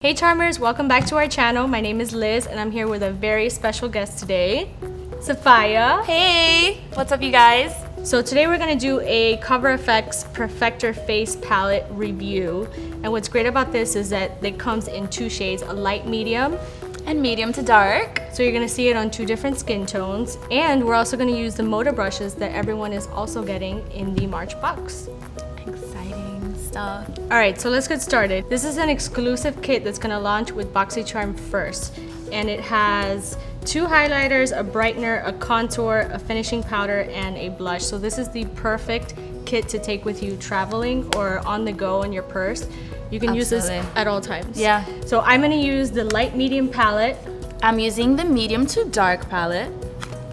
Hey Charmers, welcome back to our channel. My name is Liz and I'm here with a very special guest today, Safai. Hey, what's up you guys? So today we're gonna do a CoverFX Perfector Face Palette review. And what's great about this is that it comes in two shades, a light medium and medium to dark. So you're gonna see it on two different skin tones. And we're also gonna use the motor brushes that everyone is also getting in the March box. Exciting stuff. All right, so let's get started. This is an exclusive kit that's gonna launch with Boxycharm first. And it has two highlighters, a brightener, a contour, a finishing powder, and a blush. So this is the perfect kit to take with you traveling or on the go in your purse. You can use this at all times. Yeah. So I'm gonna use the light medium palette. I'm using the medium to dark palette.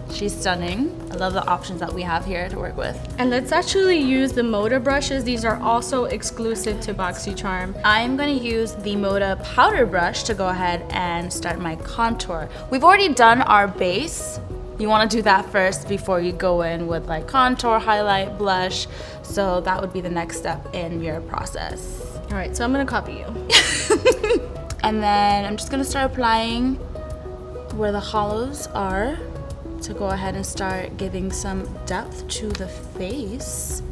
She's stunning. I love the options that we have here to work with. And let's actually use the Moda brushes. These are also exclusive to Boxycharm. I'm gonna use the Moda powder brush to go ahead and start my contour. We've already done our base. You wanna do that first before you go in with like contour, highlight, blush. So that would be the next step in your process. All right, so I'm gonna copy you. And then I'm just gonna start applying where the hollows are to go ahead and start giving some depth to the face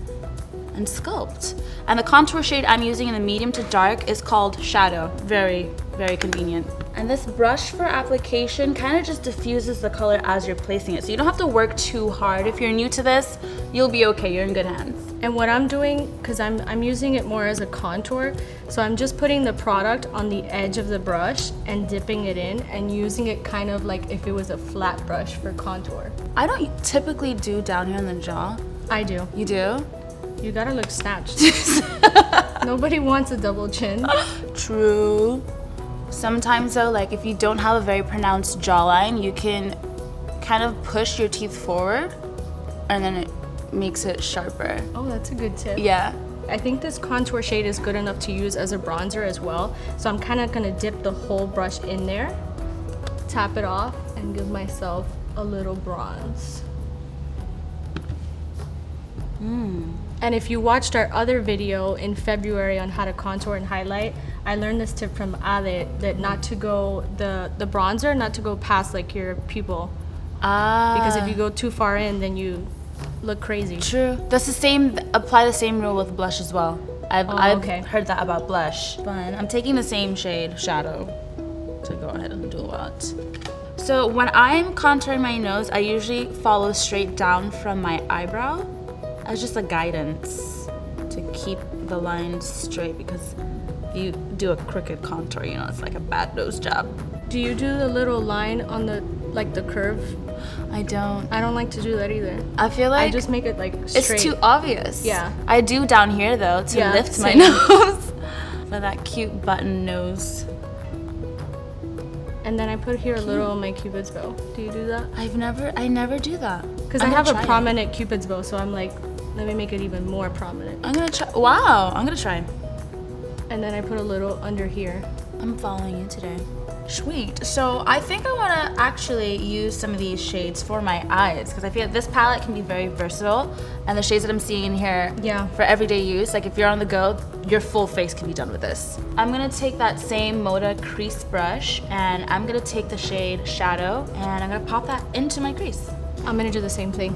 and sculpt. And the contour shade I'm using in the medium to dark is called Shadow. Very, very convenient. And this brush for application kind of just diffuses the color as you're placing it. So you don't have to work too hard. If you're new to this, you'll be okay, you're in good hands. And what I'm doing, because I'm using it more as a contour, so I'm just putting the product on the edge of the brush and dipping it in and using it kind of like if it was a flat brush for contour. I don't typically do down here on the jaw. I do. You do? You gotta look snatched. Nobody wants a double chin. True. Sometimes though, like if you don't have a very pronounced jawline, you can kind of push your teeth forward and then it makes it sharper. Oh, that's a good tip. Yeah. I think this contour shade is good enough to use as a bronzer as well. So I'm kind of gonna dip the whole brush in there, tap it off, and give myself a little bronze. And if you watched our other video in February on how to contour and highlight, I learned this tip from Ale that not to go, the bronzer, not to go past like your pupil. Because if you go too far in, then you look crazy. True. That's the same, apply the same rule with blush as well. I've heard that about blush. Fun. I'm taking the same shade, Shadow, to go ahead and do that. So when I'm contouring my nose, I usually follow straight down from my eyebrow as just a guidance to keep the lines straight, because if you do a crooked contour, you know, it's like a bad nose job. Do you do the little line on the, like the curve? I don't. I don't like to do that either. I feel like I just make it like straight. It's too obvious. Yeah. I do down here though to lift my same. nose for that cute button nose. And then I put here a little on my cupid's bow. Do you do that? I never do that. Because I have a prominent cupid's bow, so I'm like, let me make it even more prominent. I'm gonna try. Wow, I'm gonna try. And then I put a little under here. I'm following you today. Sweet. So I think I want to actually use some of these shades for my eyes, because I feel like this palette can be very versatile, and the shades that I'm seeing in here for everyday use, like if you're on the go, your full face can be done with this. I'm gonna take that same Moda crease brush and I'm gonna take the shade Shadow and I'm gonna pop that into my crease. I'm gonna do the same thing.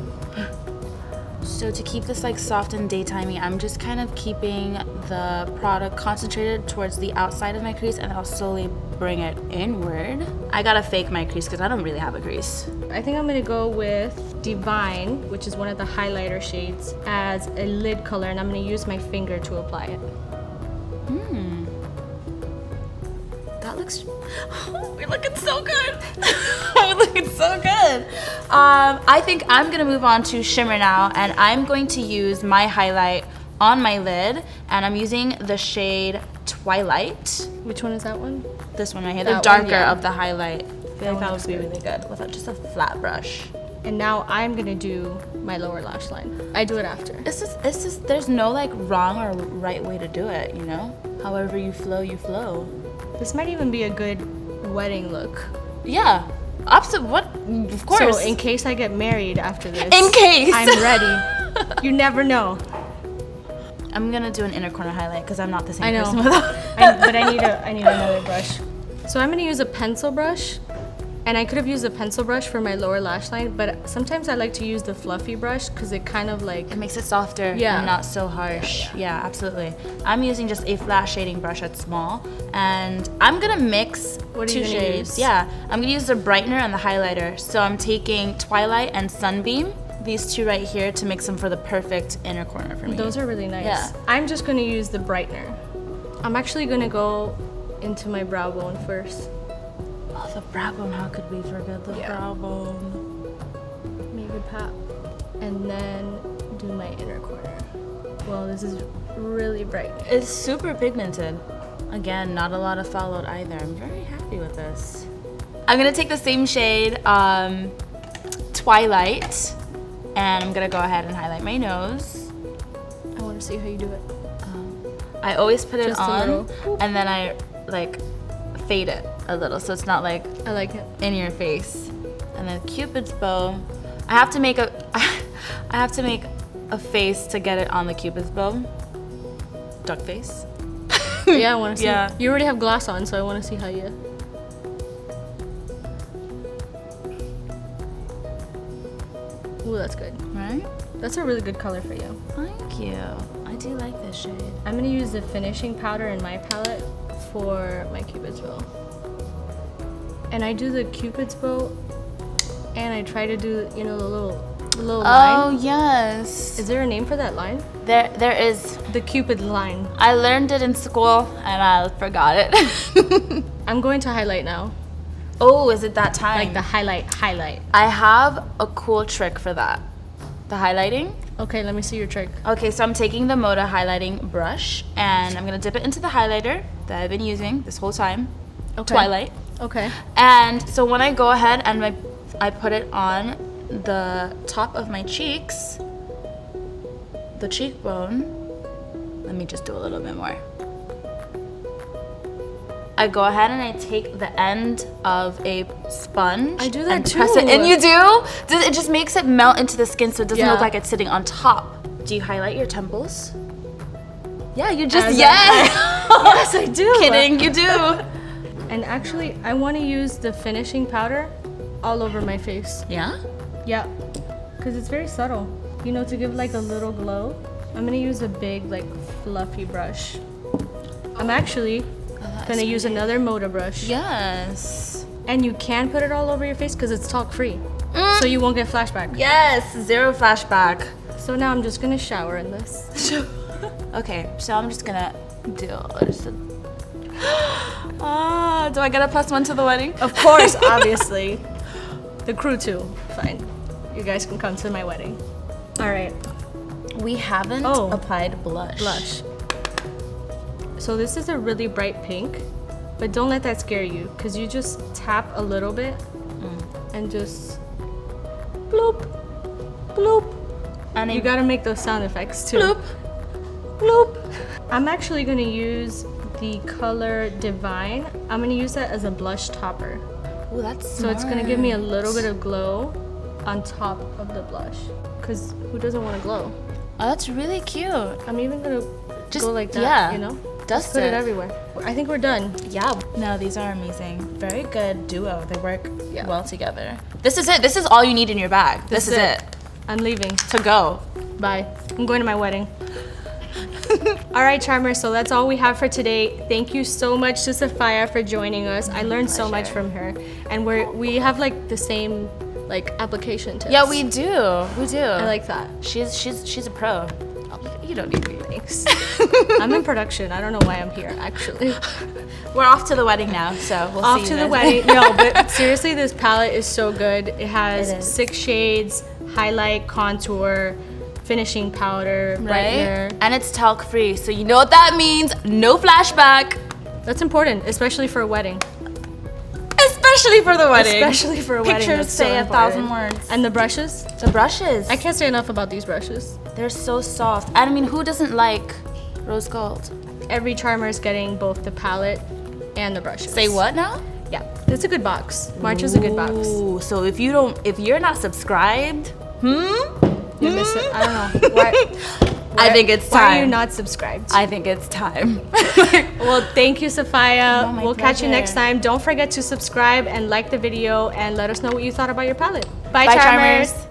So to keep this like soft and daytimey, I'm just kind of keeping the product concentrated towards the outside of my crease, and I'll slowly bring it inward. I gotta fake my crease because I don't really have a crease. I think I'm gonna go with Divine, which is one of the highlighter shades, as a lid color, and I'm gonna use my finger to apply it. That looks, we're looking so good. We're looking so good. I think I'm gonna move on to shimmer now, and I'm going to use my highlight on my lid, and I'm using the shade Twilight. Which one is that one? This one right here, the darker of the highlight. I feel like that would be really good with just a flat brush. And now I'm gonna do my lower lash line. I do it after. It's just, there's no like wrong or right way to do it, you know? However you flow, you flow. This might even be a good wedding look. Yeah, absolutely. What? Of course. So in case I get married after this, in case I'm ready. You never know. I'm gonna do an inner corner highlight because I'm not the same I know. person without But I need another brush. So I'm gonna use a pencil brush, and I could have used a pencil brush for my lower lash line, but sometimes I like to use the fluffy brush because it kind of like It makes it softer and not so harsh. Yeah, absolutely. I'm using just a flash shading brush at small, and I'm gonna mix What are two you gonna shades. use? Yeah, I'm gonna use the brightener and the highlighter. So I'm taking Twilight and Sunbeam, these two right here, to mix them for the perfect inner corner for me. Those are really nice. Yeah. I'm just gonna use the brightener. I'm actually gonna go into my brow bone first. Oh, the brow bone, how could we forget the brow bone? Maybe pat. And then do my inner corner. Well, this is really bright. It's super pigmented. Again, not a lot of followed either. I'm very happy with this. I'm gonna take the same shade, Twilight, and I'm gonna go ahead and highlight my nose. I wanna see how you do it. I always put it Just a on, little. and then I like fade it a little, so it's not like I like it. in your face. And then Cupid's bow. I have to make a face to get it on the Cupid's bow. Duck face. Yeah, I wanna see. Yeah. You already have glass on, so I wanna see how you. Ooh, that's good. Right? That's a really good color for you. Thank you. I do like this shade. I'm gonna use the finishing powder in my palette for my Cupid's bow. And I do the Cupid's bow, and I try to do, you know, the little Oh line. yes. Is there a name for that line? There is. The Cupid line. I learned it in school and I forgot it. I'm going to highlight now. Oh, is it that time? Like the highlight. I have a cool trick for that. The highlighting. Okay, let me see your trick. Okay, so I'm taking the Moda highlighting brush and I'm gonna dip it into the highlighter that I've been using this whole time. Okay. Twilight. Okay. And so when I go ahead and I put it on the top of my cheeks, the cheekbone, let me just do a little bit more. I go ahead and I take the end of a sponge. I do that and too. Press it, and you do? It just makes it melt into the skin so it doesn't Yeah. look like it's sitting on top. Do you highlight your temples? Yeah, you just, As yes! Yes, I do. Kidding, you do. And actually, I want to use the finishing powder all over my face. Yeah? Yeah, because it's very subtle. You know, to give like a little glow. I'm gonna use a big, like, fluffy brush. I'm actually gonna use another Moda brush. Yes. And you can put it all over your face because it's talc free. So you won't get flashback. Yes, zero flashback. So now I'm just gonna shower in this. Okay, so I'm just gonna do just a... do I get a +1 to the wedding? Of course, obviously. The crew too. Fine. You guys can come to my wedding. All right. We haven't applied blush. Blush. So this is a really bright pink, but don't let that scare you, because you just tap a little bit and just bloop, bloop. And You gotta make those sound effects too. bloop. Bloop. I'm actually gonna use the color Divine. I'm gonna use that as a blush topper. Oh, that's So it's gonna give me a little bit of glow on top of the blush. Cause who doesn't want to glow? Oh, that's really cute. I'm even gonna Just go like that, yeah, you know? dust Put it it. everywhere. I think we're done. Yeah. No, these are amazing. Very good duo. They work Yeah. well together. This is it. This is all you need in your bag. This is it. I'm leaving. To go. Bye. I'm going to my wedding. All right, Charmers, so that's all we have for today. Thank you so much to Safai for joining us. I learned so much from her. And we have like the same like application tips. Yeah, we do. We do. I like that. She's a pro. You don't need me. Thanks. I'm in production. I don't know why I'm here, actually. We're off to the wedding now, so we'll Off see to you the guys. wedding. No, but seriously, this palette is so good. It has It is. 6 shades, highlight, contour, finishing powder, brightener. Right? And it's talc free, so you know what that means. No flashback. That's important, especially for a wedding. Especially for the wedding. Especially for a wedding. Pictures that's so say important. 1,000 words. And the brushes? The brushes. I can't say enough about these brushes. They're so soft. And I mean, who doesn't like rose gold? Every charmer is getting both the palette and the brushes. Say what now? Yeah, it's a good box. March is a good box. Ooh, so if you're not subscribed, You miss it. I don't know. I think it's Why are you time. not subscribed? I think it's time. Well, thank you, Safai. No, my We'll catch you pleasure. next time. Don't forget to subscribe and like the video and let us know what you thought about your palette. Bye, Bye, Charmers. Charmers.